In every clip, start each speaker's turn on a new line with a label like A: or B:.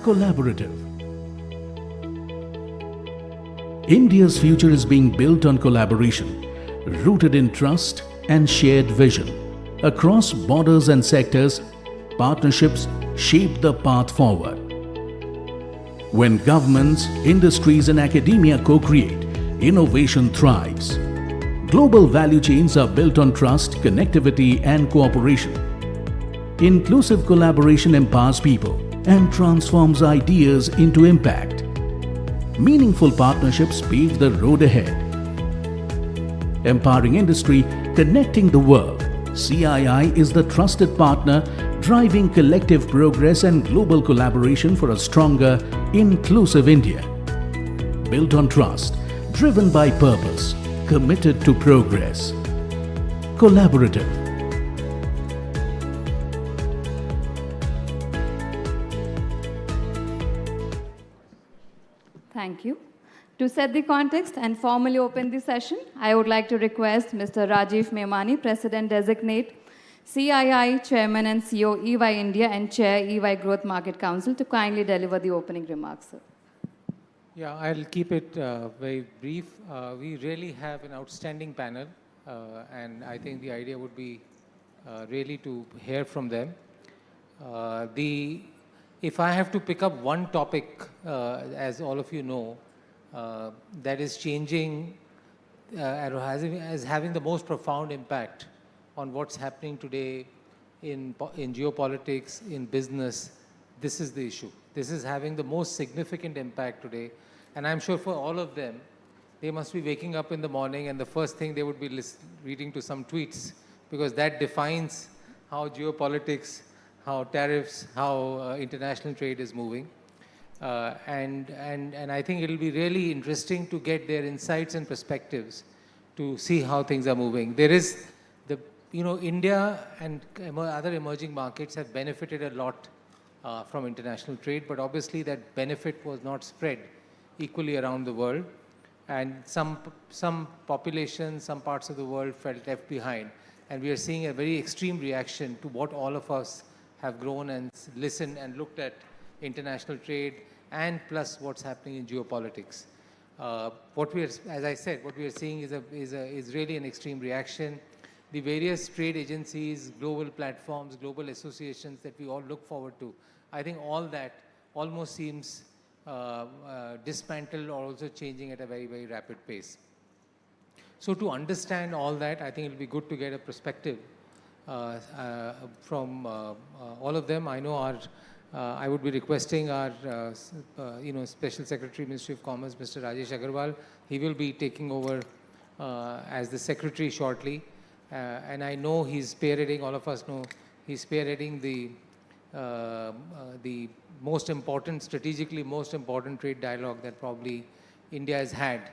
A: Collaborative. India's future is being built on collaboration, rooted in trust and shared vision. Across borders and sectors, partnerships shape the path forward. When governments, industries and academia co-create, innovation thrives. Global value chains are built on trust, connectivity and cooperation. Inclusive collaboration empowers people and transforms ideas into impact. Meaningful partnerships pave the road ahead. Empowering industry, connecting the world. CII is the trusted partner driving collective progress and global collaboration for a stronger, inclusive India. Built on trust, driven by purpose, committed to progress. Collaborative.
B: Thank you. To set the context and formally open the session, I would like to request Mr. Rajiv Memani, President-Designate, CII, Chairman and CEO, EY India, and Chair, EY Growth Market Council, to kindly deliver the opening remarks, sir.
C: Yeah, I'll keep it very brief. We really have an outstanding panel, and I think the idea would be really to hear from them. If I have to pick up one topic, as all of you know, that is changing as having the most profound impact on what's happening today in geopolitics, in business, this is the issue. This is having the most significant impact today. And I'm sure for all of them, they must be waking up in the morning and the first thing they would be reading to some tweets, because that defines how geopolitics, how tariffs, how international trade is moving. And I think it'll be really interesting to get their insights and perspectives to see how things are moving. There is India and other emerging markets have benefited a lot from international trade, but obviously that benefit was not spread equally around the world. And some populations, some parts of the world felt left behind. And we are seeing a very extreme reaction to what all of us have grown and listened and looked at international trade, and plus what's happening in geopolitics. As I said, what we are seeing is really an extreme reaction. The various trade agencies, global platforms, global associations that we all look forward to, I think all that almost seems dismantled or also changing at a very, very rapid pace. So to understand all that, I think it will be good to get a perspective from all of them. I know I would be requesting our Special Secretary, Ministry of Commerce, Mr. Rajesh Agarwal. He will be taking over as the Secretary shortly. And I know he's spearheading, all of us know, he's spearheading the most important, strategically most important trade dialogue that probably India has had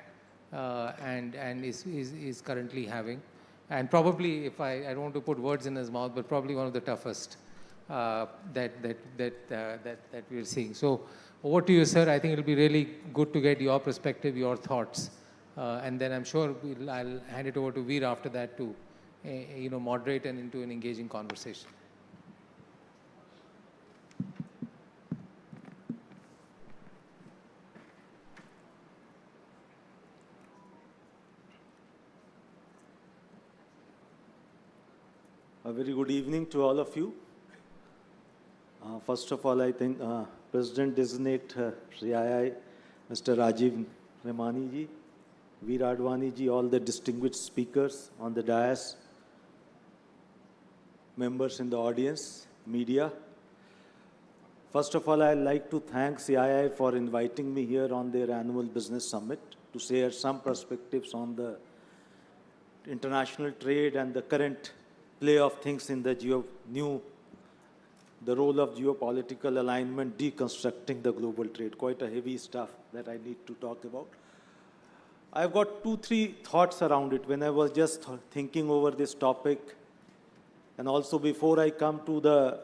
C: and is currently having. And probably, if I don't want to put words in his mouth, but probably one of the toughest that we're seeing. So over to you, sir. I think it'll be really good to get your perspective, your thoughts. And then I'm sure I'll hand it over to Veer after that to moderate and into an engaging conversation.
D: A very good evening to all of you. First of all, I think President-designate CII, Mr. Rajiv Memani ji, Veer Advani ji, all the distinguished speakers on the dais, members in the audience, media. First of all, I'd like to thank CII for inviting me here on their annual business summit to share some perspectives on the international trade and the current play of things in the role of geopolitical alignment, deconstructing the global trade. Quite a heavy stuff that I need to talk about. I've got 2-3 thoughts around it when I was just thinking over this topic. And also before I come to the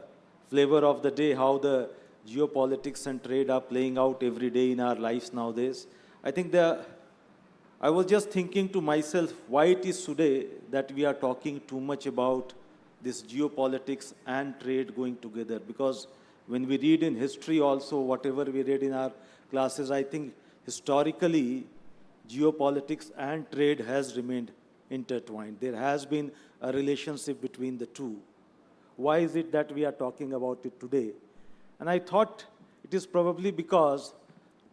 D: flavor of the day, how the geopolitics and trade are playing out every day in our lives nowadays. I think I was just thinking to myself why it is today that we are talking too much about this geopolitics and trade going together, because When we read in history also, whatever we read in our classes, I think historically, geopolitics and trade has remained intertwined. There has been a relationship between the two. Why is it that we are talking about it today? And I thought it is probably because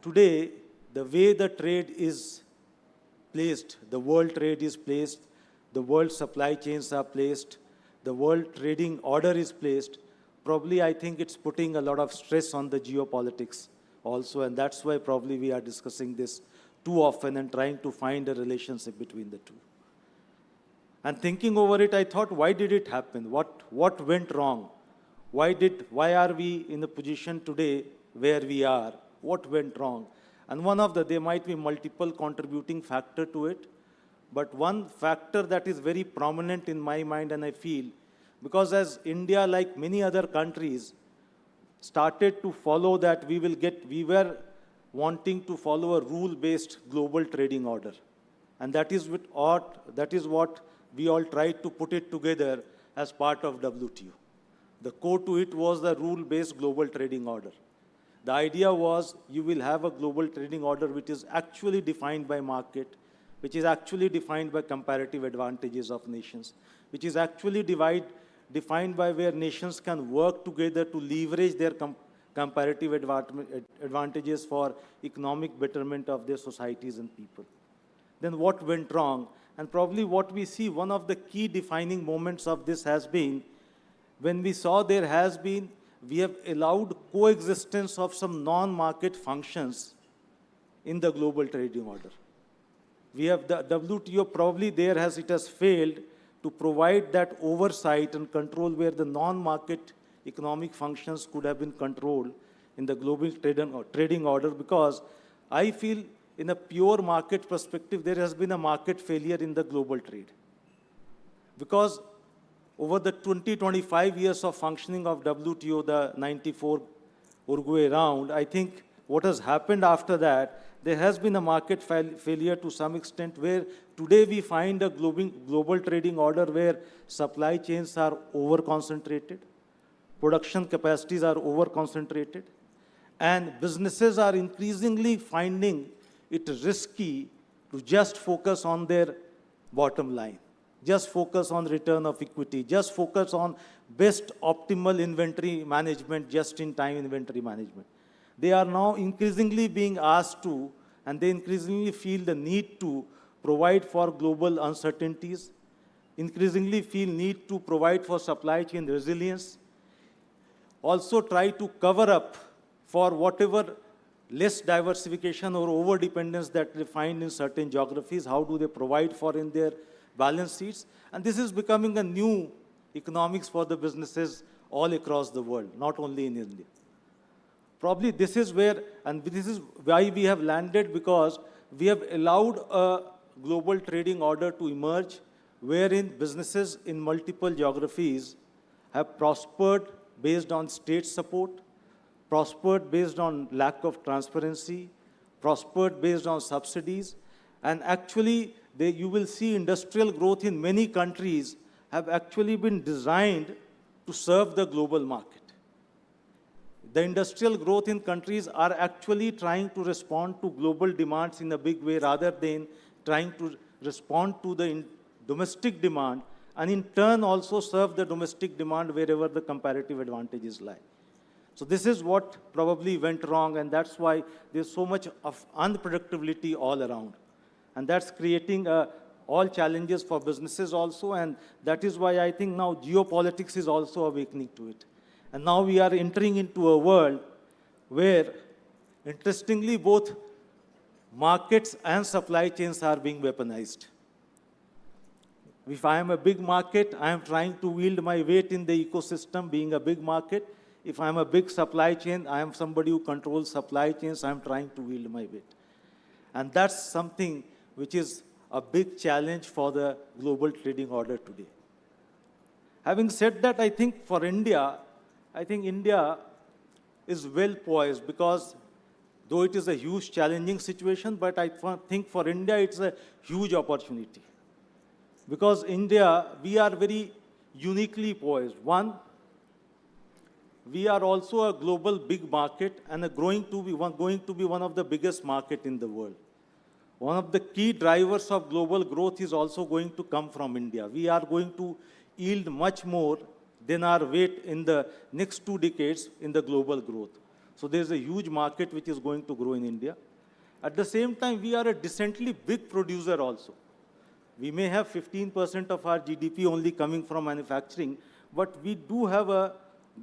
D: today, the way the trade is placed, the world trade is placed, the world supply chains are placed, the world trading order is placed, probably I think it's putting a lot of stress on the geopolitics also, and that's why probably we are discussing this too often and trying to find a relationship between the two. And thinking over it, I thought, why did it happen? What went wrong? Why are we in the position today where we are? What went wrong? And there might be multiple contributing factor to it, but one factor that is very prominent in my mind, and I feel, because as India, like many other countries, started to follow that, we were wanting to follow a rule-based global trading order. And that is what we all tried to put it together as part of WTO. The core to it was the rule-based global trading order. The idea was you will have a global trading order which is actually defined by market, which is actually defined by comparative advantages of nations, which is actually defined by where nations can work together to leverage their comparative advantages for economic betterment of their societies and people. Then what went wrong? And probably what we see, one of the key defining moments of this has been when we saw we have allowed coexistence of some non-market functions in the global trading order. We have the WTO probably it has failed to provide that oversight and control where the non-market economic functions could have been controlled in the global trading order, because I feel in a pure market perspective, there has been a market failure in the global trade. Because over the 20-25 years of functioning of WTO, the 94 Uruguay round, I think what has happened after that, there has been a market failure to some extent, where today we find a global trading order where supply chains are over-concentrated, production capacities are over-concentrated, and businesses are increasingly finding it risky to just focus on their bottom line, just focus on return of equity, just focus on best optimal inventory management, just-in-time inventory management. They are now increasingly being asked to, and they increasingly feel the need to provide for global uncertainties, increasingly feel need to provide for supply chain resilience, also try to cover up for whatever less diversification or over-dependence that they find in certain geographies. How do they provide for in their balance sheets? And this is becoming a new economics for the businesses all across the world, not only in India. Probably this is where, and this is why we have landed, because we have allowed a global trading order to emerge wherein businesses in multiple geographies have prospered based on state support, prospered based on lack of transparency, prospered based on subsidies, and actually you will see industrial growth in many countries have actually been designed to serve the global market. The industrial growth in countries are actually trying to respond to global demands in a big way rather than trying to respond to the domestic demand, and in turn also serve the domestic demand wherever the comparative advantages lie. So this is what probably went wrong, and that's why there's so much of unpredictability all around. And that's creating all challenges for businesses also, and that is why I think now geopolitics is also awakening to it. And now we are entering into a world where, interestingly, both markets and supply chains are being weaponized. If I am a big market, I am trying to wield my weight in the ecosystem, being a big market. If I am a big supply chain, I am somebody who controls supply chains, I am trying to wield my weight. And that's something which is a big challenge for the global trading order today. Having said that, I think India is well poised, because though it is a huge challenging situation, but I think for India it's a huge opportunity. Because India, we are very uniquely poised. One, we are also a global big market and going to be one of the biggest market in the world. One of the key drivers of global growth is also going to come from India. We are going to yield much more than our weight in the next 2 decades in the global growth. So there's a huge market which is going to grow in India. At the same time, we are a decently big producer also. We may have 15% of our GDP only coming from manufacturing, but we do have a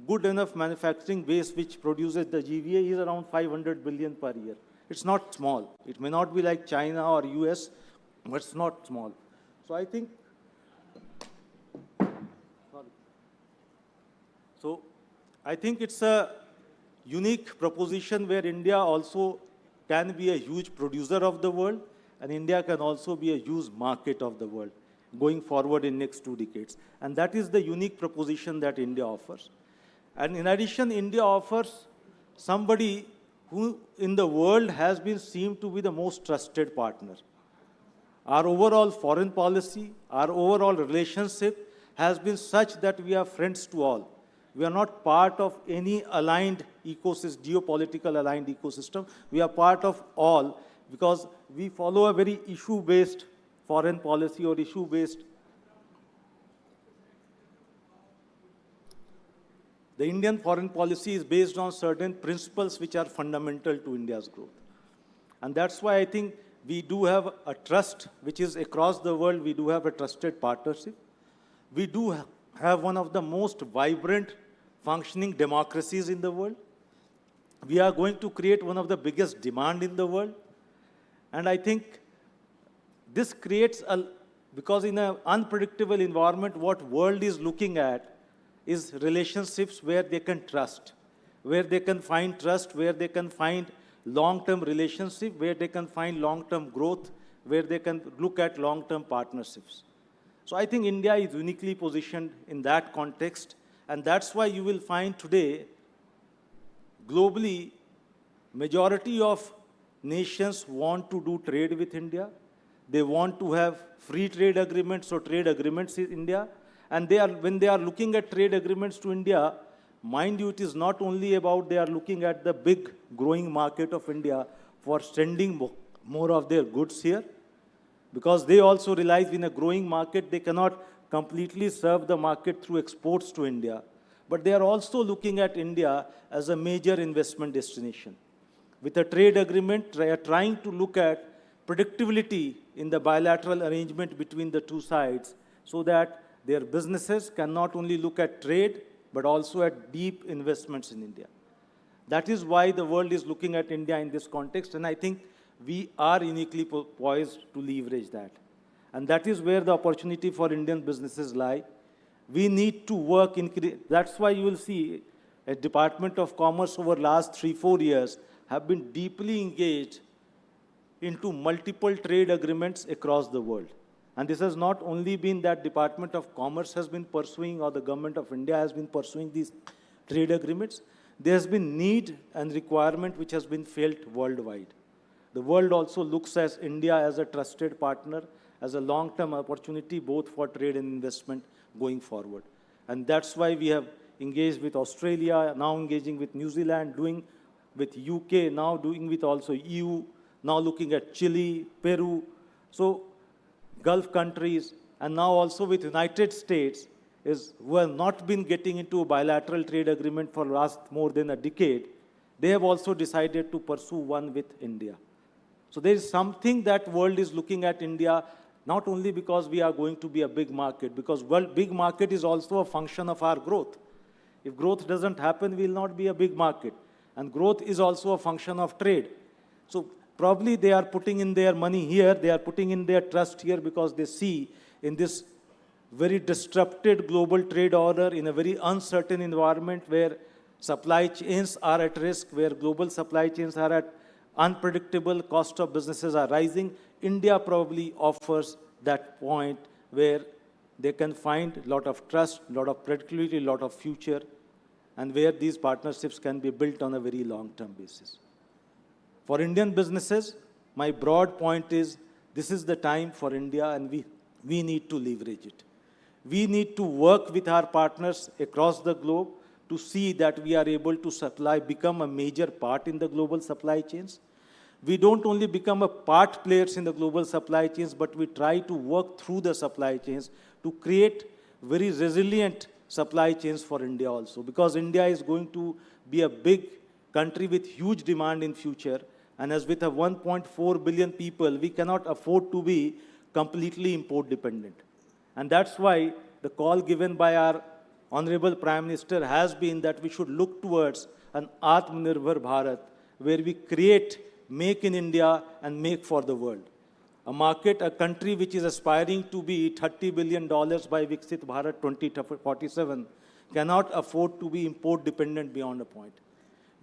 D: good enough manufacturing base which produces the GVA is around 500 billion per year. It's not small. It may not be like China or US, but it's not small. So I think, it's a unique proposition where India also can be a huge producer of the world, and India can also be a huge market of the world going forward in next 2 decades. And that is the unique proposition that India offers. And in addition, India offers somebody who in the world has been seen to be the most trusted partner. Our overall foreign policy, our overall relationship has been such that we are friends to all. We are not part of any aligned ecosystem, geopolitical aligned ecosystem. We are part of all because we follow a very issue-based foreign policy or issue-based. The Indian foreign policy is based on certain principles which are fundamental to India's growth. And that's why I think we do have a trust which is across the world. We do have a trusted partnership. We do have one of the most vibrant functioning democracies in the world. We are going to create one of the biggest demand in the world. And I think this creates because in an unpredictable environment, what world is looking at is relationships where they can trust, where they can find trust, where they can find long-term relationship, where they can find long-term growth, where they can look at long-term partnerships. So I think India is uniquely positioned in that context, and that's why you will find today, globally, majority of nations want to do trade with India. They want to have free trade agreements or trade agreements in India. And when they are looking at trade agreements to India, mind you, it is not only about they are looking at the big growing market of India for sending more of their goods here, because they also realize in a growing market, they cannot completely serve the market through exports to India. But they are also looking at India as a major investment destination. With a trade agreement, they are trying to look at predictability in the bilateral arrangement between the two sides so that their businesses can not only look at trade, but also at deep investments in India. That is why the world is looking at India in this context, and I think we are uniquely poised to leverage that. And that is where the opportunity for Indian businesses lie. We need to work that's why you will see a Department of Commerce over the last 3-4 years have been deeply engaged into multiple trade agreements across the world. And this has not only been that Department of Commerce has been pursuing or the government of India has been pursuing these trade agreements. There has been need and requirement which has been felt worldwide. The world also looks at India as a trusted partner, as a long-term opportunity both for trade and investment going forward. And that's why we have engaged with Australia, now engaging with New Zealand, doing with UK, now doing with also EU, now looking at Chile, Peru, so Gulf countries, and now also with United States, who have not been getting into a bilateral trade agreement for last more than a decade. They have also decided to pursue one with India. So there is something that world is looking at India, not only because we are going to be a big market, because big market is also a function of our growth. If growth doesn't happen, we will not be a big market. And growth is also a function of trade. So probably they are putting in their money here, they are putting in their trust here because they see in this very disrupted global trade order, in a very uncertain environment where supply chains are at risk, where global supply chains are at unpredictable, cost of businesses are rising, India probably offers that point where they can find a lot of trust, a lot of predictability, a lot of future, and where these partnerships can be built on a very long-term basis. For Indian businesses, my broad point is, this is the time for India and we need to leverage it. We need to work with our partners across the globe to see that we are able to become a major part in the global supply chains. We don't only become a part players in the global supply chains, but we try to work through the supply chains to create very resilient supply chains for India also, because India is going to be a big country with huge demand in future, and as with a 1.4 billion people, we cannot afford to be completely import dependent. And that's why the call given by our Honorable Prime Minister has been that we should look towards an Atmanirbhar Bharat, where we create, make in India and make for the world. A market, a country which is aspiring to be $30 billion by Viksit Bharat 2047 cannot afford to be import dependent beyond a point.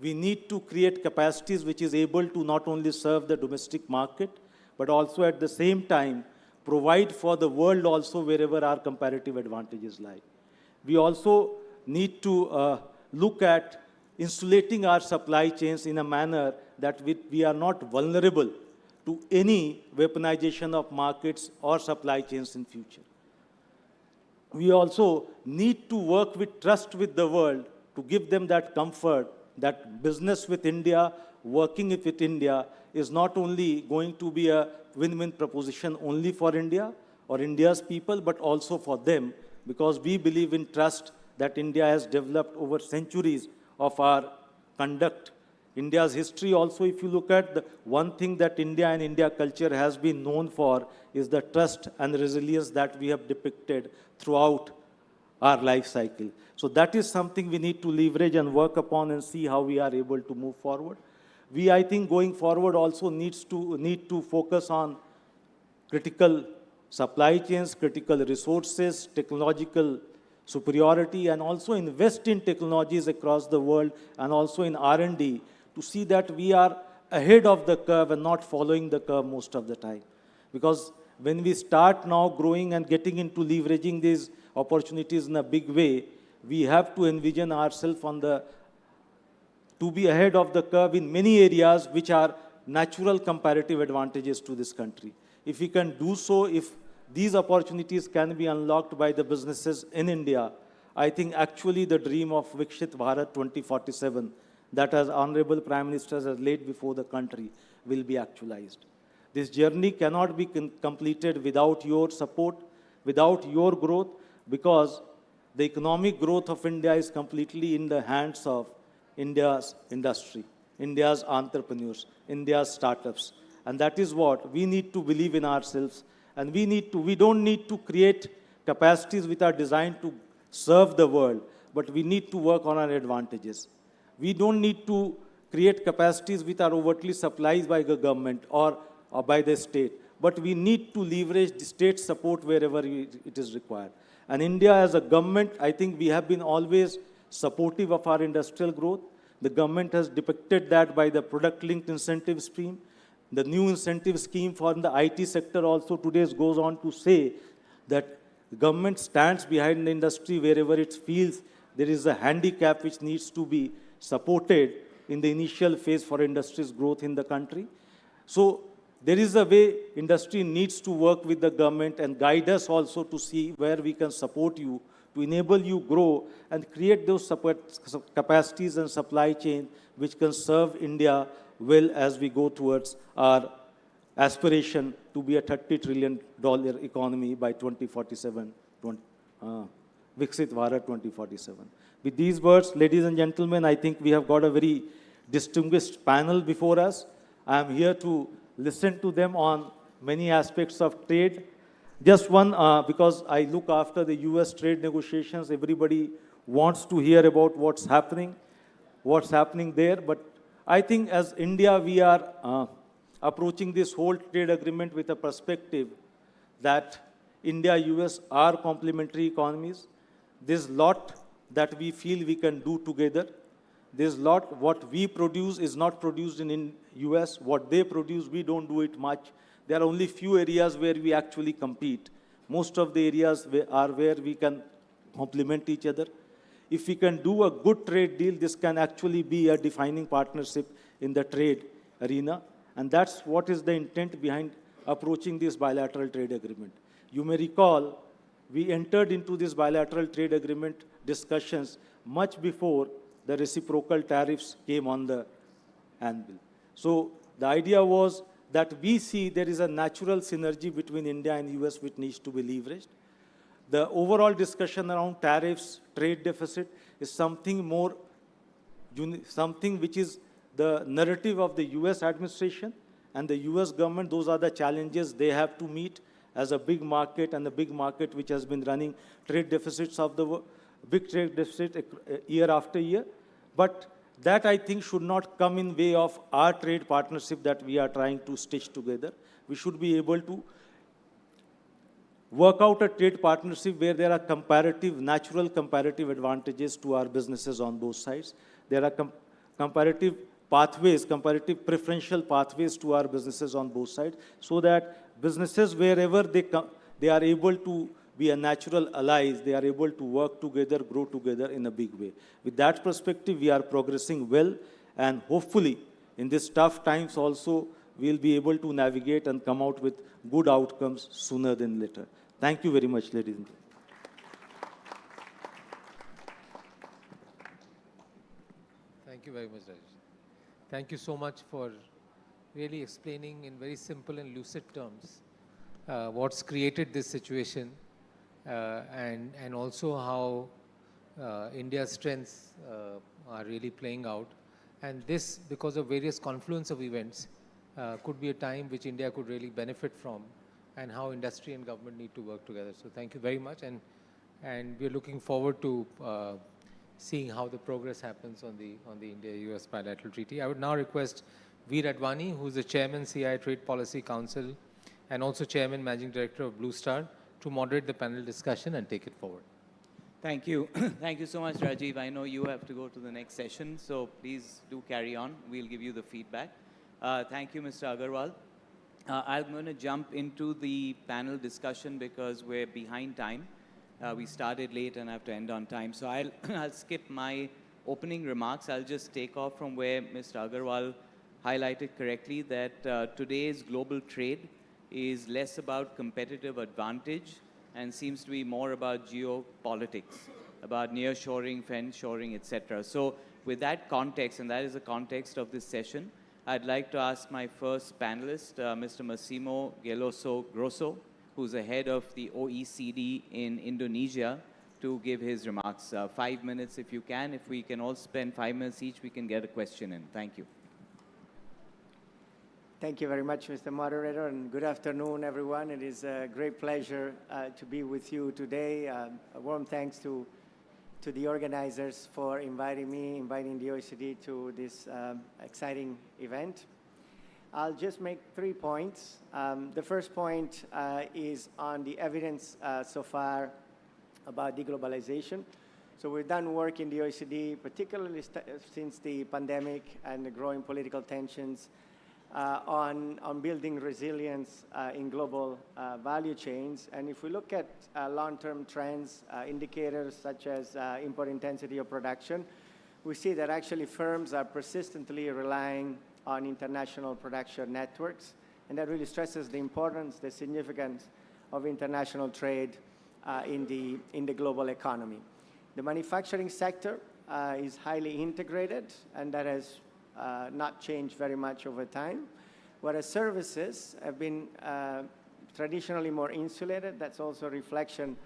D: We need to create capacities which is able to not only serve the domestic market, but also at the same time provide for the world also wherever our comparative advantages lie. We also need to look at insulating our supply chains in a manner that we are not vulnerable to any weaponization of markets or supply chains in future. We also need to work with trust with the world to give them that comfort that business with India, working with India is not only going to be a win-win proposition only for India or India's people, but also for them, because we believe in trust that India has developed over centuries of our conduct. India's history also, if you look at the one thing that India and India culture has been known for is the trust and resilience that we have depicted throughout our life cycle. So that is something we need to leverage and work upon and see how we are able to move forward. We, I think, going forward also need to focus on critical supply chains, critical resources, technological superiority, and also invest in technologies across the world and also in R&D to see that we are ahead of the curve and not following the curve most of the time. Because when we start now growing and getting into leveraging these opportunities in a big way, we have to envision ourselves to be ahead of the curve in many areas which are natural comparative advantages to this country. If we can do so, if these opportunities can be unlocked by the businesses in India, I think actually the dream of Viksit Bharat 2047 that as Honorable Prime Minister has laid before the country will be actualized. This journey cannot be completed without your support, without your growth, because the economic growth of India is completely in the hands of India's industry, India's entrepreneurs, India's startups. And that is what we need to believe in ourselves. And we don't need to create capacities which are designed to serve the world, but we need to work on our advantages. We don't need to create capacities which are overtly supplied by the government or by the state, but we need to leverage the state support wherever it is required. And India as a government, I think we have been always supportive of our industrial growth. The government has depicted that by the product-linked incentive scheme. The new incentive scheme for the IT sector also today goes on to say that the government stands behind the industry wherever it feels there is a handicap which needs to be supported in the initial phase for industry's growth in the country. So there is a way industry needs to work with the government and guide us also to see where we can support you, to enable you grow and create those support capacities and supply chain which can serve India well as we go towards our aspiration to be a $30 trillion economy by 2047, Viksit Bharat 2047. With these words, ladies and gentlemen, I think we have got a very distinguished panel before us. I am here to listen to them on many aspects of trade. Just one, because I look after the US trade negotiations, everybody wants to hear about what's happening there. But I think as India, we are approaching this whole trade agreement with a perspective that India, US are complementary economies. There's a lot that we feel we can do together. There's a lot what we produce is not produced in US. What they produce, we don't do it much. There are only few areas where we actually compete. Most of the areas are where we can complement each other. If we can do a good trade deal, this can actually be a defining partnership in the trade arena. And that's what is the intent behind approaching this bilateral trade agreement. You may recall, we entered into this bilateral trade agreement discussions much before the reciprocal tariffs came on the anvil. So the idea was that we see there is a natural synergy between India and US which needs to be leveraged. The overall discussion around tariffs, trade deficit is something more, something which is the narrative of the US administration and the US government. Those are the challenges they have to meet as a big market, and a big market which has been running trade deficits of the big trade deficit year after year. But that, I think, should not come in way of our trade partnership that we are trying to stitch together. We should be able to work out a trade partnership where there are natural comparative advantages to our businesses on both sides. There are comparative pathways, comparative preferential pathways to our businesses on both sides, so that businesses, wherever they are able to be a natural allies, they are able to work together, grow together in a big way. With that perspective, we are progressing well, and hopefully, in these tough times also, we'll be able to navigate and come out with good outcomes sooner than later. Thank you very much, ladies and gentlemen.
C: Thank you very much, Rajesh. Thank you so much for really explaining in very simple and lucid terms what's created this situation and also how India's strengths are really playing out. And this, because of various confluence of events, could be a time which India could really benefit from, and how industry and government need to work together. So thank you very much, and we're looking forward to seeing how the progress happens on the India-US bilateral treaty. I would now request Veer Advani, who is the Chairman, CI Trade Policy Council, and also Chairman, Managing Director of Blue Star, to moderate the panel discussion and take it forward.
E: Thank you. Thank you so much, Rajiv. I know you have to go to the next session, so please do carry on. We'll give you the feedback. Thank you, Mr. Agarwal. I'm going to jump into the panel discussion because we're behind time. We started late and have to end on time. So I'll skip my opening remarks. I'll just take off from where Mr. Agarwal highlighted correctly that today's global trade is less about competitive advantage and seems to be more about geopolitics, about nearshoring, friendshoring, etc. So with that context, and that is the context of this session, I'd like to ask my first panelist, Mr. Massimo Geloso Grosso, who's the head of the OECD in Indonesia, to give his remarks. 5 minutes if you can. If we can all spend 5 minutes each, we can get a question in. Thank you.
F: Thank you very much, Mr. Moderator, and good afternoon, everyone. It is a great pleasure to be with you today. A warm thanks to the organizers for inviting me, inviting the OECD to this exciting event. I'll just make 3 points. The first point is on the evidence so far about deglobalization. So we've done work in the OECD, particularly since the pandemic and the growing political tensions, on building resilience in global value chains. And if we look at long-term trends, indicators such as import intensity of production, we see that actually firms are persistently relying on international production networks. And that really stresses the importance, the significance of international trade in the global economy. The manufacturing sector is highly integrated, and that has not changed very much over time, whereas services have been traditionally more insulated. That's also a reflection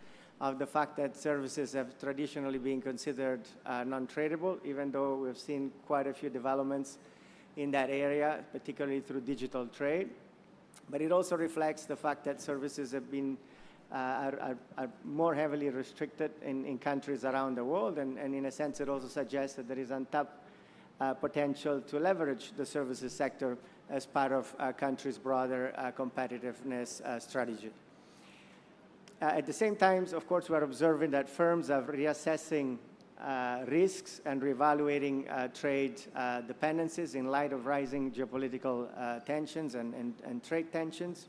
F: of the fact that services have traditionally been considered non-tradable, even though we've seen quite a few developments in that area, particularly through digital trade. But it also reflects the fact that services have been are more heavily restricted in countries around the world, and in a sense it also suggests that there is untapped potential to leverage the services sector as part of a country's broader competitiveness strategy. At the same time, of course, we're observing that firms are reassessing risks and reevaluating trade dependencies in light of rising geopolitical tensions and trade tensions.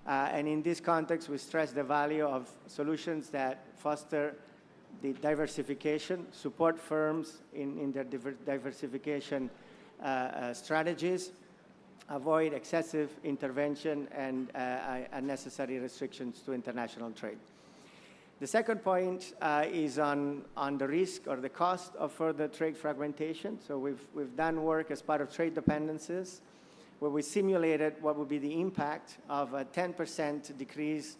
F: And in this context, we stress the value of solutions that foster the diversification, support firms in their diversification strategies, avoid excessive intervention and unnecessary restrictions to international trade. The second point is on the risk or the cost of further trade fragmentation. So we've done work as part of trade dependencies where we simulated what would be the impact of a 10% decrease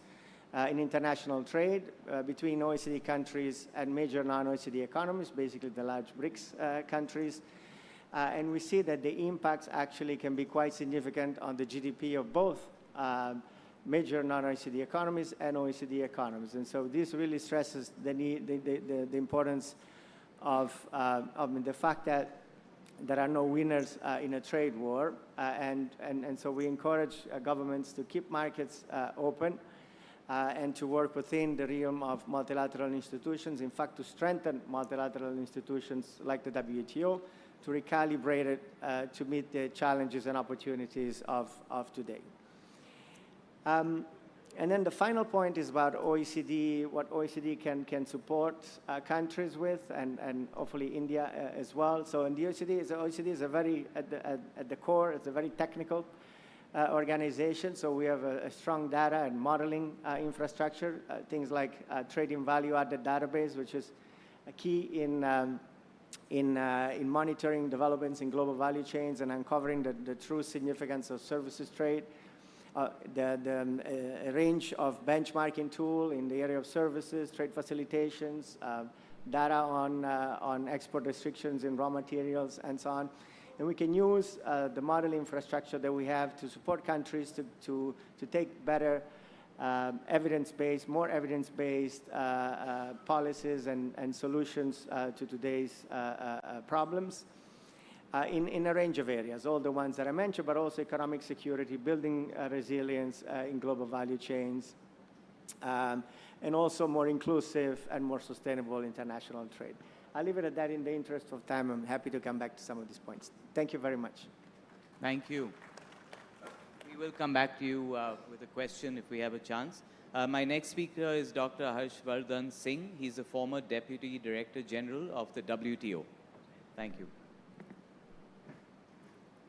F: in international trade between OECD countries and major non-OECD economies, basically the large BRICS countries. And we see that the impacts actually can be quite significant on the GDP of both major non-OECD economies and OECD economies. And so this really stresses the need, the importance of the fact that there are no winners in a trade war. And so we encourage governments to keep markets open and to work within the realm of multilateral institutions, in fact, to strengthen multilateral institutions like the WTO, to recalibrate it to meet the challenges and opportunities of today. And then the final point is about OECD, what OECD can support countries with, and hopefully India as well. So in the OECD is a very, at the core, it's a very technical organization. So we have a strong data and modeling infrastructure, things like trading value-added database, which is a key in monitoring developments in global value chains and uncovering the true significance of services trade. A range of benchmarking tool in the area of services, trade facilitations, data on export restrictions in raw materials, and so on. And we can use the model infrastructure that we have to support countries to take better evidence-based, more evidence-based policies and solutions to today's problems. In a range of areas, all the ones that I mentioned, but also economic security, building resilience in global value chains, and also more inclusive and more sustainable international trade. I'll leave it at that in the interest of time. I'm happy to come back to some of these points. Thank you very much.
E: Thank you. We will come back to you with a question if we have a chance. My next speaker is Dr. Harshvardhan Singh. He's a former Deputy Director General of the WTO. Thank you.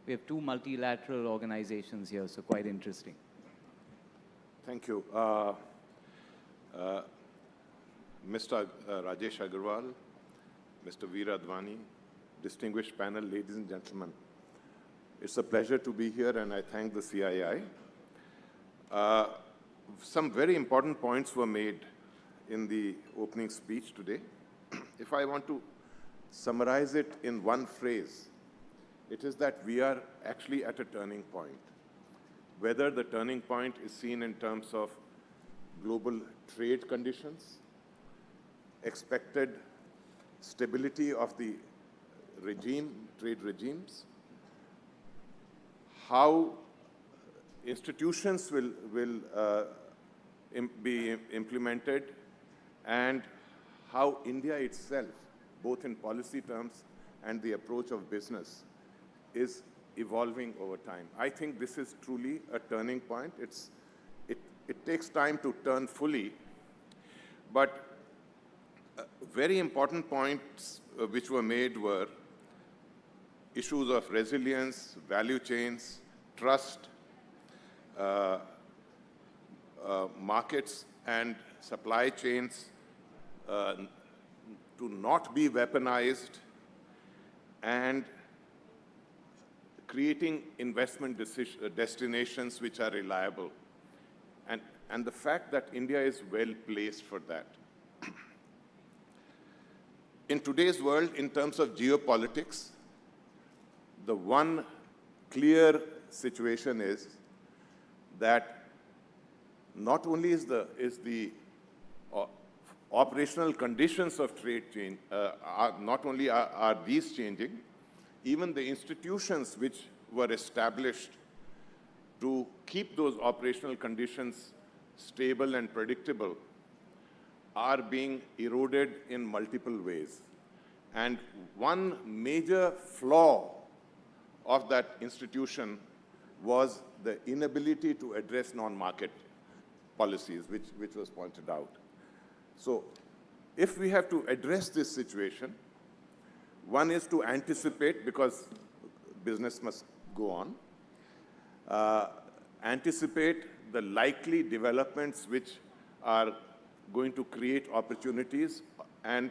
E: We have two multilateral organizations here, so quite interesting.
G: Thank you. Mr. Rajesh Agarwal, Mr. Veera Advani, distinguished panel, ladies and gentlemen. It's a pleasure to be here, and I thank the CII. Some very important points were made in the opening speech today. If I want to summarize it in one phrase, it is that we are actually at a turning point. Whether the turning point is seen in terms of global trade conditions, expected stability of the regime, trade regimes, how institutions will be implemented, and how India itself, both in policy terms and the approach of business, is evolving over time. I think this is truly a turning point. It takes time to turn fully, but very important points which were made were issues of resilience, value chains, trust, markets and supply chains to not be weaponized, and creating investment destinations which are reliable, and the fact that India is well placed for that. In today's world, in terms of geopolitics, the one clear situation is that not only is the operational conditions of trade change, not only are these changing, even the institutions which were established to keep those operational conditions stable and predictable are being eroded in multiple ways. And one major flaw of that institution was the inability to address non-market policies, which was pointed out. So if we have to address this situation, one is to anticipate, because business must go on, anticipate the likely developments which are going to create opportunities and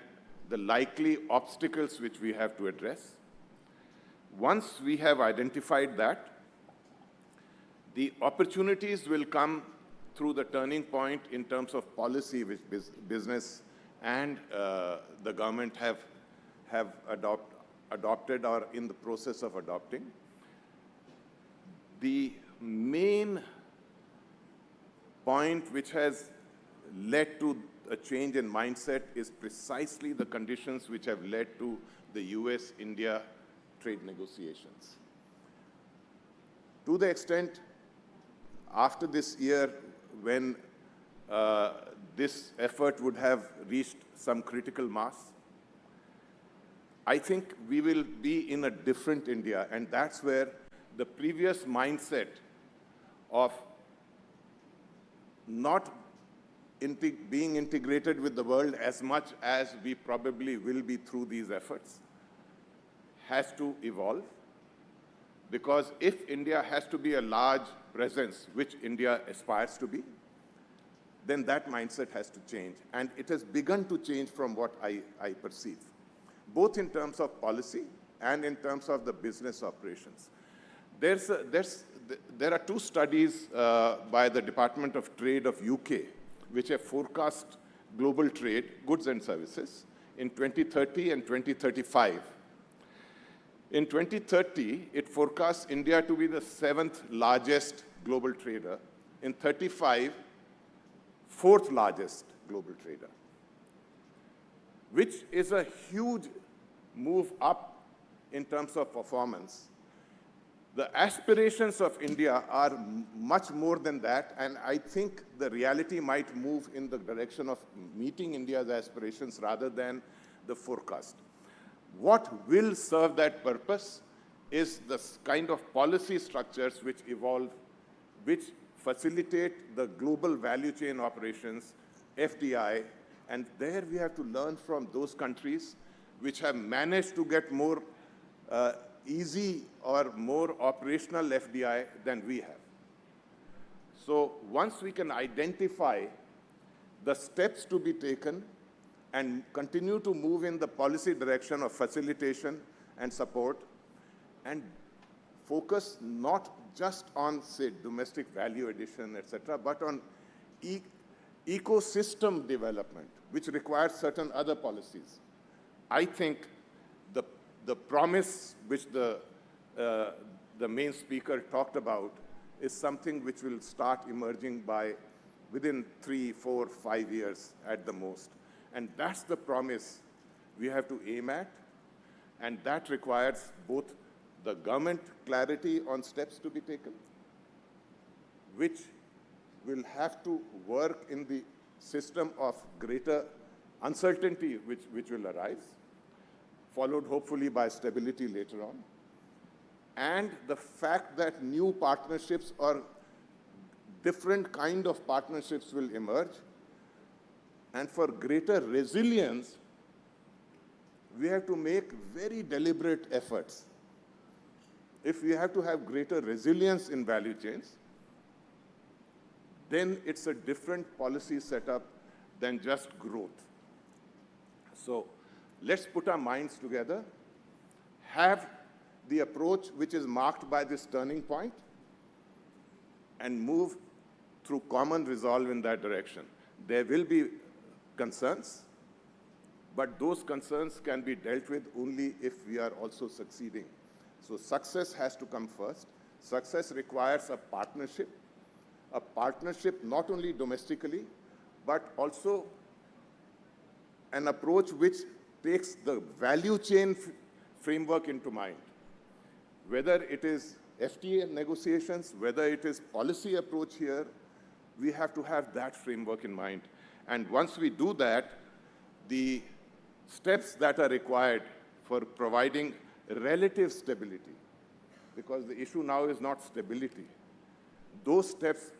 G: the likely obstacles which we have to address. Once we have identified that, the opportunities will come through the turning point in terms of policy which business and the government have adopted or in the process of adopting. The main point which has led to a change in mindset is precisely the conditions which have led to the US-India trade negotiations. To the extent, after this year, when this effort would have reached some critical mass, I think we will be in a different India, and that's where the previous mindset of not being integrated with the world as much as we probably will be through these efforts has to evolve. Because if India has to be a large presence, which India aspires to be, then that mindset has to change. And it has begun to change from what I perceive, both in terms of policy and in terms of the business operations. There are two studies by the Department of Trade of UK, which have forecast global trade, goods and services, in 2030 and 2035. In 2030, it forecasts India to be the 7th largest global trader. In 35, 4th largest global trader, which is a huge move up in terms of performance. The aspirations of India are much more than that, and I think the reality might move in the direction of meeting India's aspirations rather than the forecast. What will serve that purpose is the kind of policy structures which evolve, which facilitate the global value chain operations, FDI, and there we have to learn from those countries which have managed to get more easy or more operational FDI than we have. So once we can identify the steps to be taken and continue to move in the policy direction of facilitation and support, and focus not just on, say, domestic value addition, etc., but on ecosystem development, which requires certain other policies. I think the promise which the main speaker talked about is something which will start emerging within 3, 4, 5 years at the most. And that's the promise we have to aim at, and that requires both the government clarity on steps to be taken, which will have to work in the system of greater uncertainty which will arise, followed hopefully by stability later on, and the fact that new partnerships or different kind of partnerships will emerge. And for greater resilience, we have to make very deliberate efforts. If we have to have greater resilience in value chains, then it's a different policy setup than just growth. So let's put our minds together, have the approach which is marked by this turning point, and move through common resolve in that direction. There will be concerns, but those concerns can be dealt with only if we are also succeeding. So success has to come first. Success requires a partnership not only domestically, but also an approach which takes the value chain framework into mind. Whether it is FTA negotiations, whether it is policy approach here, we have to have that framework in mind. And once we do that, the steps that are required for providing relative stability, because the issue now is not stability, those steps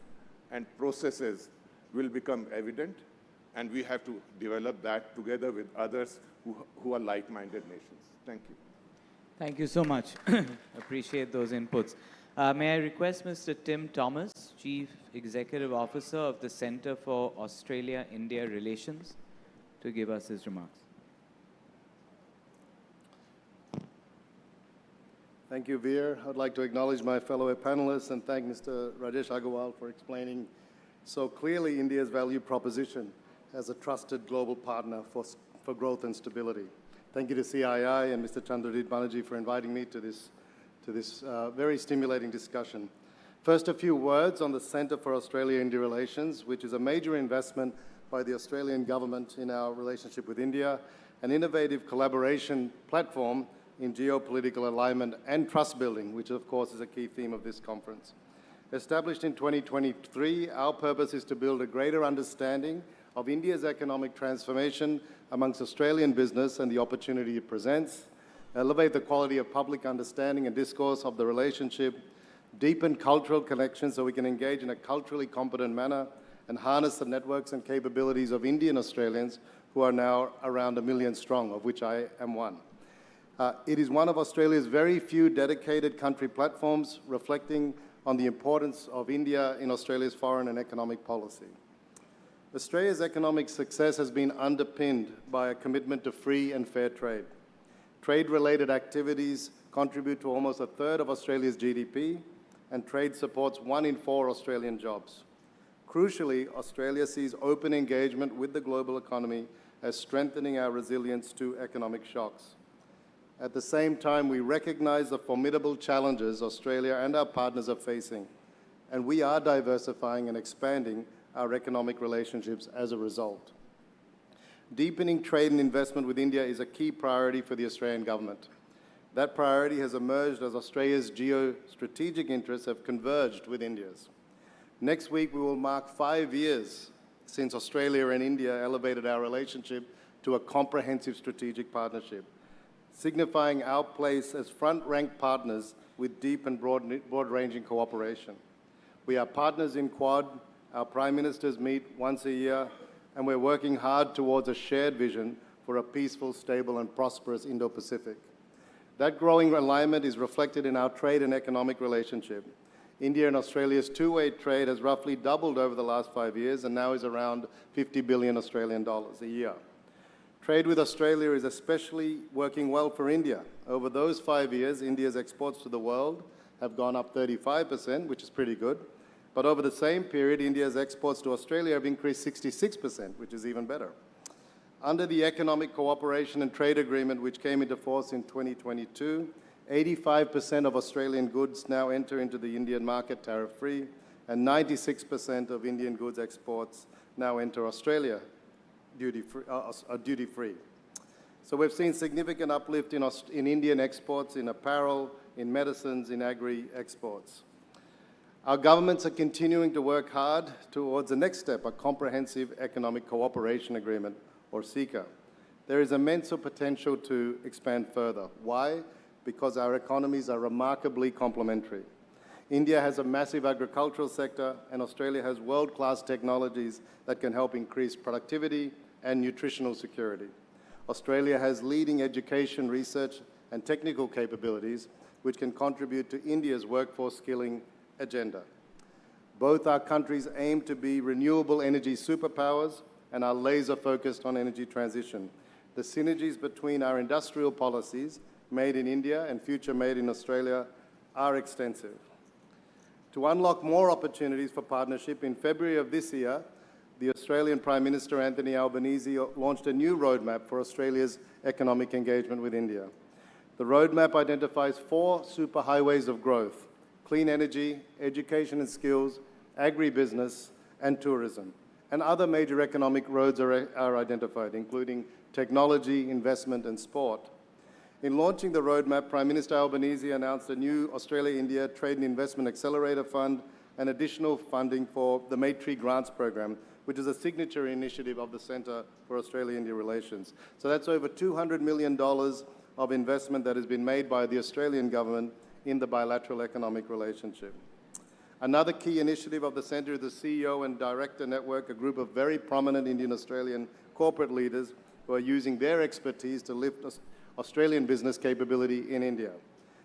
G: and processes will become evident, and we have to develop that together with others who are like-minded nations. Thank you.
E: Thank you so much. Appreciate those inputs. May I request Mr. Tim Thomas, Chief Executive Officer of the Center for Australia-India Relations, to give us his remarks.
H: Thank you, Veer. I'd like to acknowledge my fellow panelists and thank Mr. Rajesh Agarwal for explaining so clearly India's value proposition as a trusted global partner for growth and stability. Thank you to CII and Mr. Chandradit Banerjee for inviting me to this very stimulating discussion. First, a few words on the Centre for Australia-India Relations, which is a major investment by the Australian government in our relationship with India, an innovative collaboration platform in geopolitical alignment and trust building, which of course is a key theme of this conference. Established in 2023, our purpose is to build a greater understanding of India's economic transformation amongst Australian business and the opportunity it presents, elevate the quality of public understanding and discourse of the relationship, deepen cultural connections so we can engage in a culturally competent manner, and harness the networks and capabilities of Indian Australians who are now around 1 million strong, of which I am one. It is one of Australia's very few dedicated country platforms reflecting on the importance of India in Australia's foreign and economic policy. Australia's economic success has been underpinned by a commitment to free and fair trade. Trade-related activities contribute to almost a third of Australia's GDP, and trade supports 1 in 4 Australian jobs. Crucially, Australia sees open engagement with the global economy as strengthening our resilience to economic shocks. At the same time, we recognize the formidable challenges Australia and our partners are facing, and we are diversifying and expanding our economic relationships as a result. Deepening trade and investment with India is a key priority for the Australian government. That priority has emerged as Australia's geostrategic interests have converged with India's. Next week, we will mark 5 years since Australia and India elevated our relationship to a comprehensive strategic partnership, signifying our place as front-ranked partners with deep and broad-ranging cooperation. We are partners in Quad. Our Prime Ministers meet once a year, and we're working hard towards a shared vision for a peaceful, stable, and prosperous Indo-Pacific. That growing alignment is reflected in our trade and economic relationship. India and Australia's two-way trade has roughly doubled over the last 5 years and now is around 50 billion Australian dollars a year. Trade with Australia is especially working well for India. Over those 5 years, India's exports to the world have gone up 35%, which is pretty good. But over the same period, India's exports to Australia have increased 66%, which is even better. Under the Economic Cooperation and Trade Agreement, which came into force in 2022, 85% of Australian goods now enter into the Indian market tariff-free, and 96% of Indian goods exports now enter Australia duty-free. So we've seen significant uplift in Indian exports, in apparel, in medicines, in agri exports. Our governments are continuing to work hard towards the next step, a comprehensive economic cooperation agreement, or CECA. There is immense potential to expand further. Why? Because our economies are remarkably complementary. India has a massive agricultural sector, and Australia has world-class technologies that can help increase productivity and nutritional security. Australia has leading education, research, and technical capabilities, which can contribute to India's workforce skilling agenda. Both our countries aim to be renewable energy superpowers and are laser-focused on energy transition. The synergies between our industrial policies, made in India and future made in Australia, are extensive. To unlock more opportunities for partnership, in February of this year, the Australian Prime Minister Anthony Albanese launched a new roadmap for Australia's economic engagement with India. The roadmap identifies 4 superhighways of growth: clean energy, education and skills, agribusiness, and tourism. And other major economic roads are identified, including technology, investment, and sport. In launching the roadmap, Prime Minister Albanese announced a new Australia-India Trade and Investment Accelerator Fund and additional funding for the Maitree Grants Program, which is a signature initiative of the Centre for Australia-India Relations. So that's over $200 million of investment that has been made by the Australian government in the bilateral economic relationship. Another key initiative of the Centre is the CEO and Director Network, a group of very prominent Indian-Australian corporate leaders who are using their expertise to lift Australian business capability in India.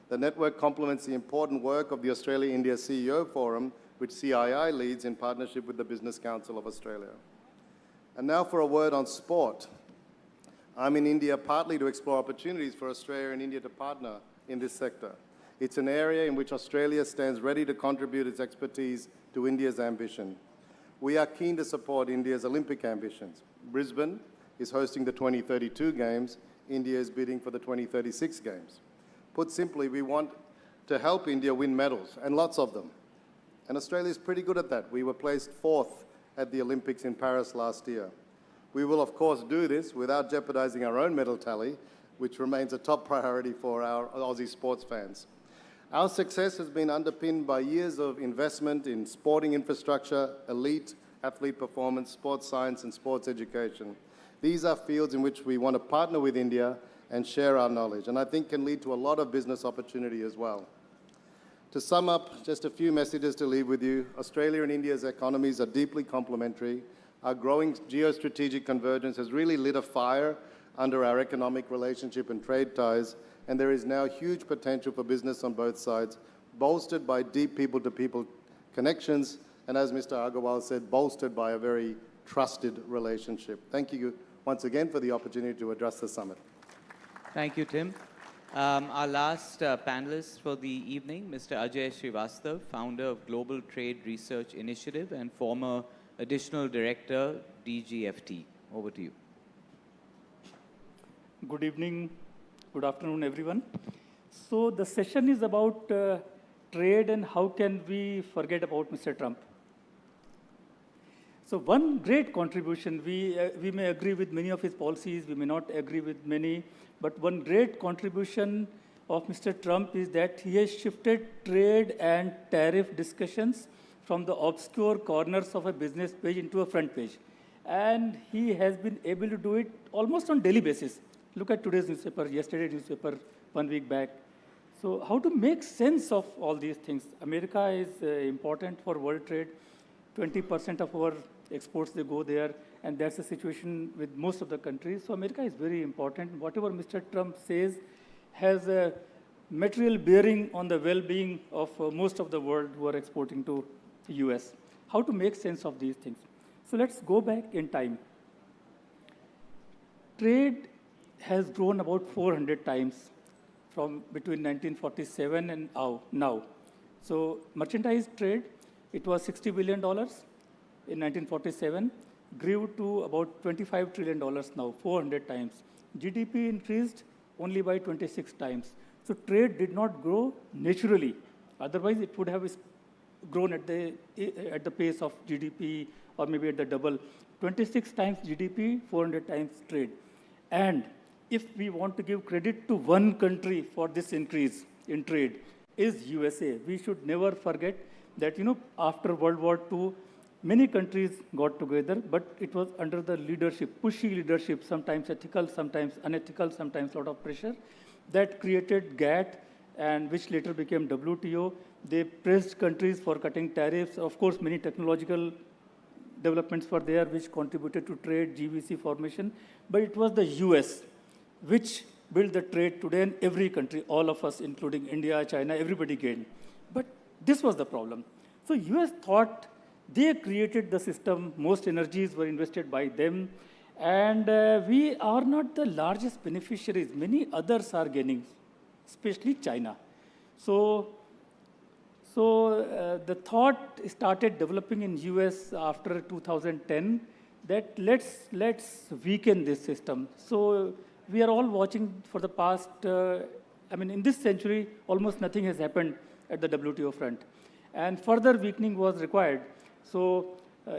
H: The network complements the important work of the Australia-India CEO Forum, which CII leads in partnership with the Business Council of Australia. And now for a word on sport. I'm in India partly to explore opportunities for Australia and India to partner in this sector. It's an area in which Australia stands ready to contribute its expertise to India's ambition. We are keen to support India's Olympic ambitions. Brisbane is hosting the 2032 Games. India is bidding for the 2036 Games. Put simply, we want to help India win medals, and lots of them. And Australia is pretty good at that. We were placed 4th at the Olympics in Paris last year. We will, of course, do this without jeopardizing our own medal tally, which remains a top priority for our Aussie sports fans. Our success has been underpinned by years of investment in sporting infrastructure, elite athlete performance, sports science, and sports education. These are fields in which we want to partner with India and share our knowledge, and I think can lead to a lot of business opportunity as well. To sum up, just a few messages to leave with you. Australia and India's economies are deeply complementary. Our growing geostrategic convergence has really lit a fire under our economic relationship and trade ties, and there is now huge potential for business on both sides, bolstered by deep people-to-people connections, and as Mr. Agarwal said, bolstered by a very trusted relationship. Thank you once again for the opportunity to address the summit.
E: Thank you, Tim. Our last panelist for the evening, Mr. Ajay Srivastav, founder of Global Trade Research Initiative and former Additional Director, DGFT. Over to you.
I: Good evening, good afternoon, everyone. So the session is about trade and how can we forget about Mr. Trump. So one great contribution, we may agree with many of his policies, we may not agree with many, but one great contribution of Mr. Trump is that he has shifted trade and tariff discussions from the obscure corners of a business page into a front page. And he has been able to do it almost on daily basis. Look at today's newspaper, yesterday's newspaper, 1 week back. So how to make sense of all these things? America is important for world trade. 20% of our exports, they go there, and that's the situation with most of the countries. So America is very important. Whatever Mr. Trump says has a material bearing on the well-being of most of the world who are exporting to the US. How to make sense of these things? So let's go back in time. Trade has grown about 400 times from between 1947 and now. So merchandise trade, it was $60 billion in 1947, grew to about $25 trillion now, 400 times. GDP increased only by 26 times. So trade did not grow naturally. Otherwise, it would have grown at the pace of GDP or maybe at the double. 26 times GDP, 400 times trade. And if we want to give credit to one country for this increase in trade, is USA. We should never forget that, after World War II, many countries got together, but it was under the leadership, pushy leadership, sometimes ethical, sometimes unethical, sometimes a lot of pressure, that created GATT, and which later became WTO. They pressed countries for cutting tariffs. Of course, many technological developments were there which contributed to trade, GVC formation, but it was the US which built the trade today, and every country, all of us, including India, China, everybody gained. But this was the problem. So US thought they created the system, most energies were invested by them, and we are not the largest beneficiaries. Many others are gaining, especially China. So the thought started developing in US after 2010 that let's weaken this system. So we are all watching for the past, in this century, almost nothing has happened at the WTO front. And further weakening was required. So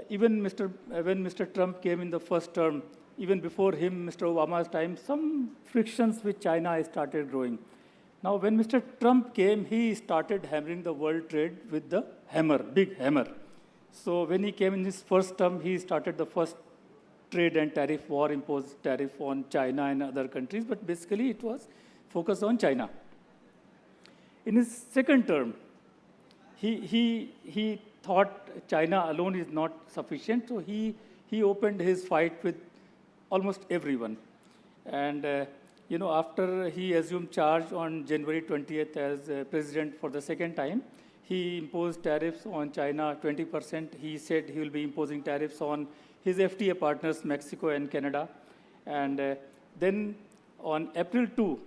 I: even when Mr. Trump came in the first term, even before him, Mr. Obama's time, some frictions with China started growing. Now, when Mr. Trump came, he started hammering the world trade with the hammer, big hammer. So when he came in his first term, he started the first trade and tariff war, imposed tariff on China and other countries, but basically it was focused on China. In his second term, he thought China alone is not sufficient, so he opened his fight with almost everyone. And after he assumed charge on January 20th as president for the second time, he imposed tariffs on China, 20%. He said he will be imposing tariffs on his FTA partners, Mexico and Canada. And then on April 2,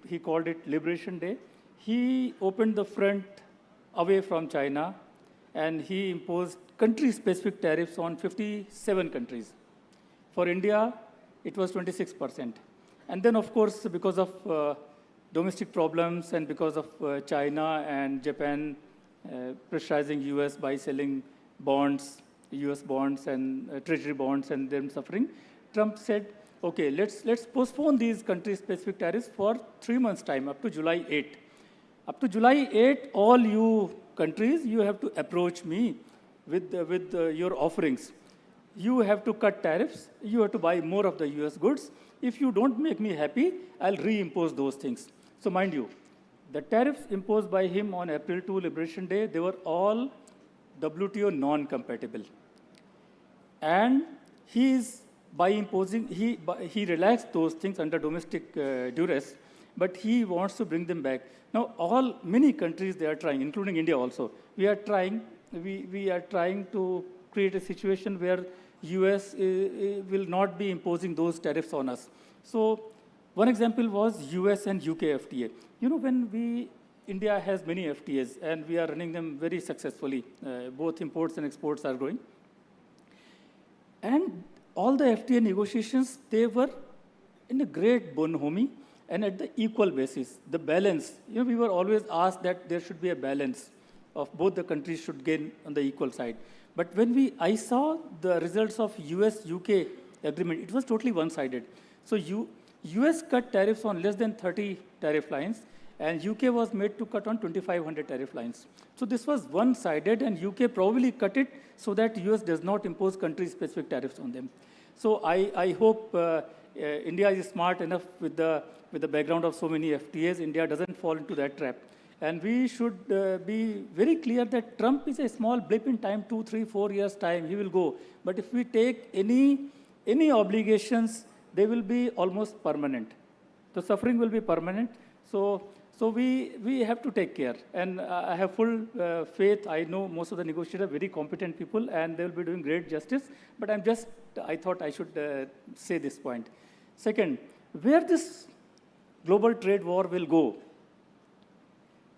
I: he called it Liberation Day. He opened the front away from China, and he imposed country-specific tariffs on 57 countries. For India, it was 26%. And then, of course, because of domestic problems and because of China and Japan pressurizing US by selling bonds, US bonds and treasury bonds and them suffering, Trump said, okay, let's postpone these country-specific tariffs for 3 months' time, up to July 8. Up to July 8, all you countries, you have to approach me with your offerings. You have to cut tariffs. You have to buy more of the US goods. If you don't make me happy, I'll reimpose those things. So mind you, the tariffs imposed by him on April 2, Liberation Day, they were all WTO non-compatible. And by imposing, he relaxed those things under domestic duress, but he wants to bring them back. Now, many countries, they are trying, including India also. We are trying to create a situation where US will not be imposing those tariffs on us. So one example was US and UK FTA. You know, India has many FTAs, and we are running them very successfully. Both imports and exports are growing. And all the FTA negotiations, they were in a great bonhomie and at the equal basis. The balance, you know, we were always asked that there should be a balance of both the countries should gain on the equal side. But when I saw the results of US-UK agreement, it was totally one-sided. So US cut tariffs on less than 30 tariff lines, and UK was made to cut on 2,500 tariff lines. So this was one-sided, and UK probably cut it so that US does not impose country-specific tariffs on them. So I hope India is smart enough with the background of so many FTAs. India doesn't fall into that trap. And we should be very clear that Trump is a small blip in time, 2, 3, 4 years' time, he will go. But if we take any obligations, they will be almost permanent. The suffering will be permanent. So we have to take care. And I have full faith. I know most of the negotiators are very competent people, and they will be doing great justice. But I thought I should say this point. Second, where this global trade war will go?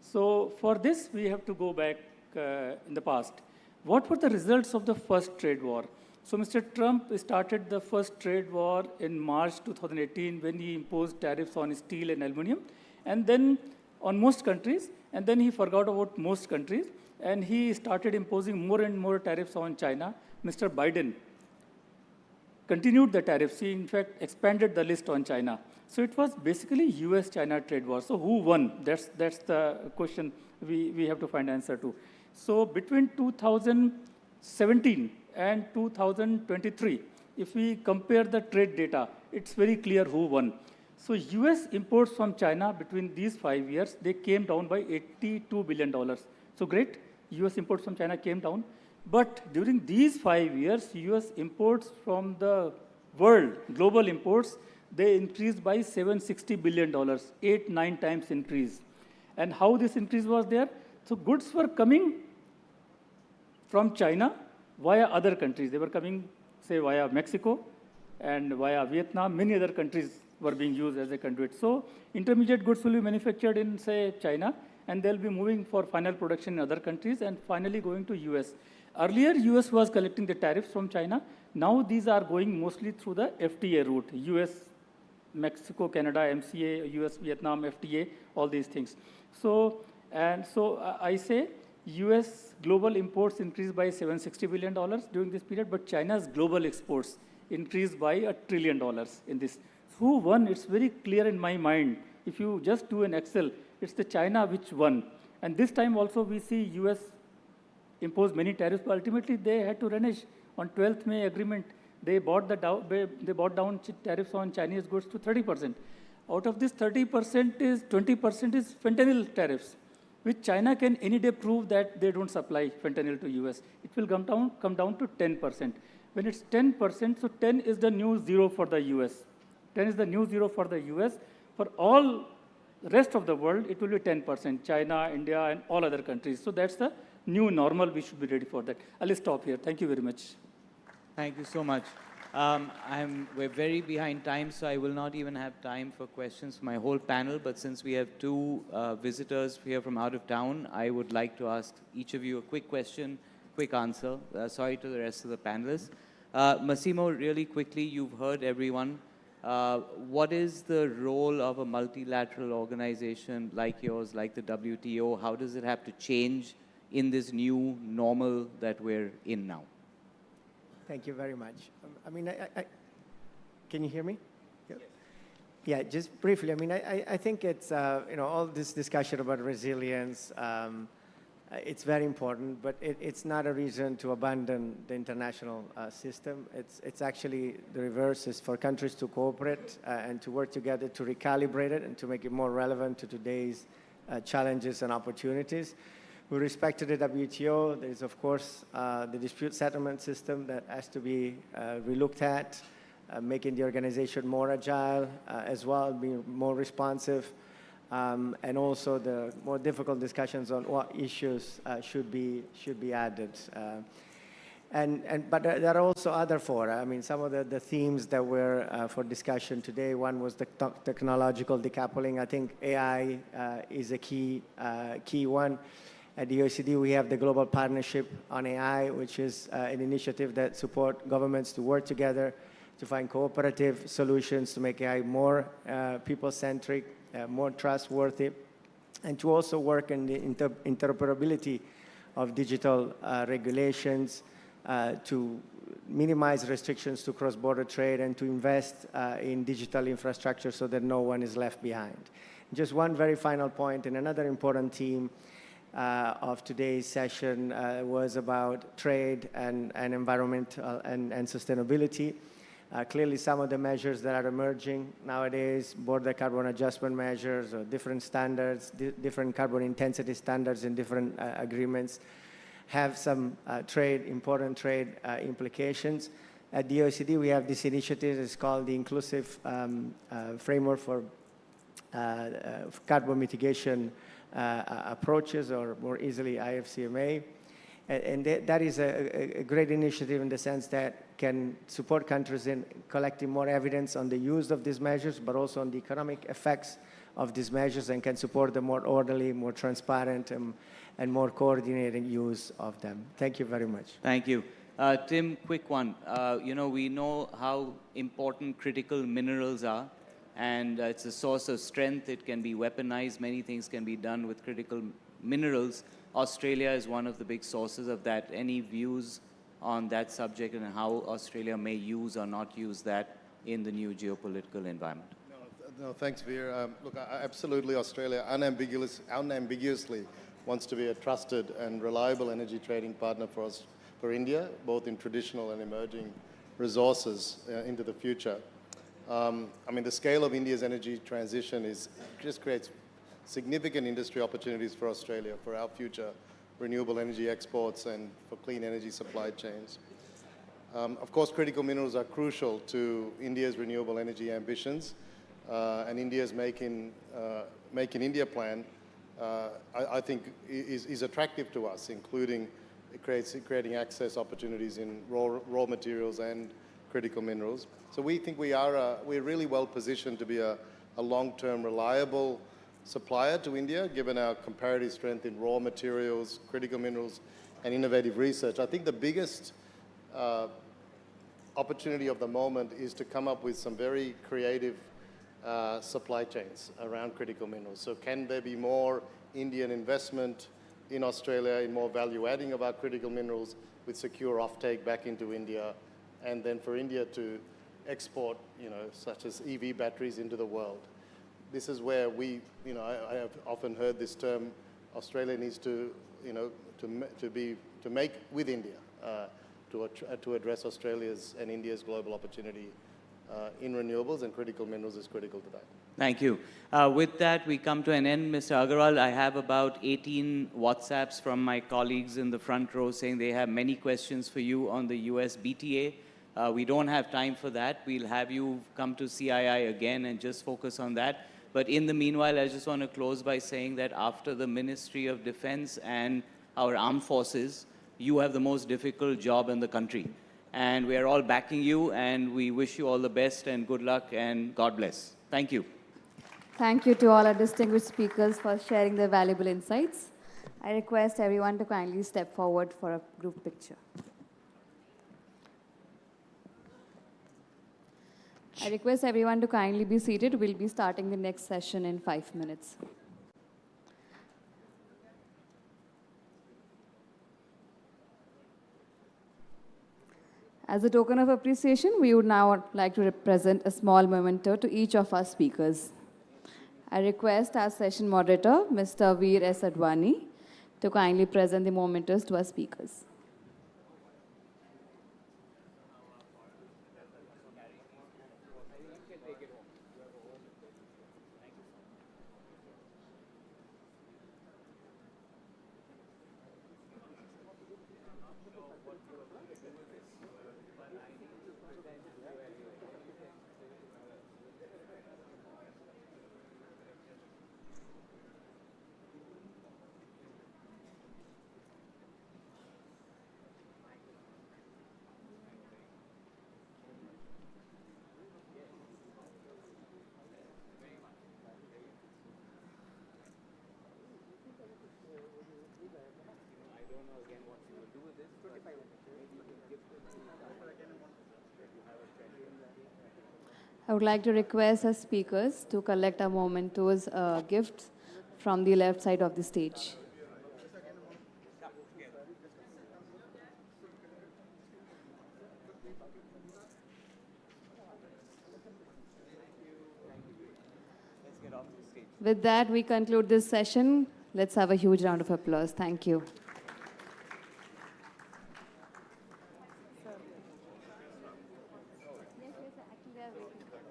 I: So for this, we have to go back in the past. What were the results of the first trade war? So Mr. Trump started the first trade war in March 2018 when he imposed tariffs on steel and aluminum, and then on most countries, and then he forgot about most countries, and he started imposing more and more tariffs on China. Mr. Biden continued the tariffs. He, in fact, expanded the list on China. So it was basically US-China trade war. So who won? That's the question we have to find answer to. So between 2017 and 2023, if we compare the trade data, it's very clear who won. So US imports from China between these 5 years, they came down by $82 billion. So great, US imports from China came down. But during these 5 years, US imports from the world, global imports, they increased by $760 billion, 8-9 times increase. And how this increase was there? So goods were coming from China via other countries. They were coming, say, via Mexico and via Vietnam. Many other countries were being used as a conduit. So intermediate goods will be manufactured in, say, China, and they'll be moving for final production in other countries and finally going to US. Earlier, US was collecting the tariffs from China. Now these are going mostly through the FTA route, US, Mexico, Canada, MCA, US, Vietnam, FTA, all these things. So I say US global imports increased by $760 billion during this period, but China's global exports increased by $1 trillion in this. Who won? It's very clear in my mind. If you just do an Excel, it's the China which won. And this time also we see US imposed many tariffs, but ultimately they had to renege on 12th May agreement. They brought down tariffs on Chinese goods to 30%. Out of this 30% is 20% is fentanyl tariffs, which China can any day prove that they don't supply fentanyl to US. It will come down to 10%. When it's 10%, so 10 is the new zero for the US. 10 is the new zero for the US. For all The rest of the world, it will be 10%, China, India, and all other countries. So that's the new normal. We should be ready for that. I'll stop here. Thank you very much.
E: Thank you so much. We're very behind time, so I will not even have time for questions for my whole panel. But since we have two visitors here from out of town, I would like to ask each of you a quick question, quick answer. Sorry to the rest of the panelists. Massimo, really quickly, you've heard everyone. What is the role of a multilateral organization like yours, like the WTO? How does it have to change in this new normal that we're in now?
F: Thank you very much. I mean, can you hear me? Yeah, just briefly. I mean, I think it's, all this discussion about resilience, it's very important, but it's not a reason to abandon the international system. It's actually the reverse, is for countries to cooperate and to work together to recalibrate it and to make it more relevant to today's challenges and opportunities. With respect to the WTO, there is, of course, the dispute settlement system that has to be relooked at, making the organization more agile as well, being more responsive, and also the more difficult discussions on what issues should be added. But there are also other fora. I mean, some of the themes that were for discussion today, one was the technological decoupling. I think AI is a key one. At the OECD, we have the Global Partnership on AI, which is an initiative that supports governments to work together to find cooperative solutions to make AI more people-centric, more trustworthy, and to also work in the interoperability of digital regulations, to minimize restrictions to cross-border trade, and to invest in digital infrastructure so that no one is left behind. Just one very final point, and another important theme of today's session was about trade and environmental and sustainability. Clearly, some of the measures that are emerging nowadays, border carbon adjustment measures, or different standards, different carbon intensity standards in different agreements, have some important trade implications. At the OECD, we have this initiative. It's called the Inclusive Framework for Carbon Mitigation Approaches, or more easily IFCMA. And that is a great initiative in the sense that can support countries in collecting more evidence on the use of these measures, but also on the economic effects of these measures, and can support the more orderly, more transparent, and more coordinated use of them. Thank you very much.
E: Thank you. Tim, quick one. We know how important critical minerals are, and it's a source of strength. It can be weaponized. Many things can be done with critical minerals. Australia is one of the big sources of that. Any views on that subject and how Australia may use or not use that in the new geopolitical environment?
H: No, thanks, Veer. Look, absolutely, Australia unambiguously wants to be a trusted and reliable energy trading partner for us, for India, both in traditional and emerging resources into the future. I mean, the scale of India's energy transition just creates significant industry opportunities for Australia, for our future renewable energy exports and for clean energy supply chains. Of course, critical minerals are crucial to India's renewable energy ambitions, and India's Make in India plan, I think, is attractive to us, including creating access opportunities in raw materials and critical minerals. So we think we're really well positioned to be a long-term, reliable supplier to India, given our comparative strength in raw materials, critical minerals, and innovative research. I think the biggest opportunity of the moment is to come up with some very creative supply chains around critical minerals. So can there be more Indian investment in Australia, in more value-adding of our critical minerals with secure offtake back into India, and then for India to export, such as EV batteries into the world? This is where I have often heard this term, Australia needs to make with India to address Australia's and India's global opportunity in renewables, and critical minerals is critical to that.
E: Thank you. With that, we come to an end. Mr. Agarwal, I have about 18 WhatsApps from my colleagues in the front row saying they have many questions for you on the US BTA. We don't have time for that. We'll have you come to CII again and just focus on that. But in the meanwhile, I just want to close by saying that after the Ministry of Defense and our armed forces, you have the most difficult job in the country. And we are all backing you, and we wish you all the best and good luck and God bless. Thank you.
B: Thank you to all our distinguished speakers for sharing their valuable insights. I request everyone to kindly step forward for a group picture. I request everyone to kindly be seated. We'll be starting the next session in 5 minutes. As a token of appreciation, we would now like to present a small memento to each of our speakers. I request our session moderator, Mr. Veer S. Advani, to kindly present the mementos to our speakers. I would like to request our speakers to collect our mementos gifts from the left side of the stage. With that, we conclude this session. Let's have a huge round of applause. Thank you.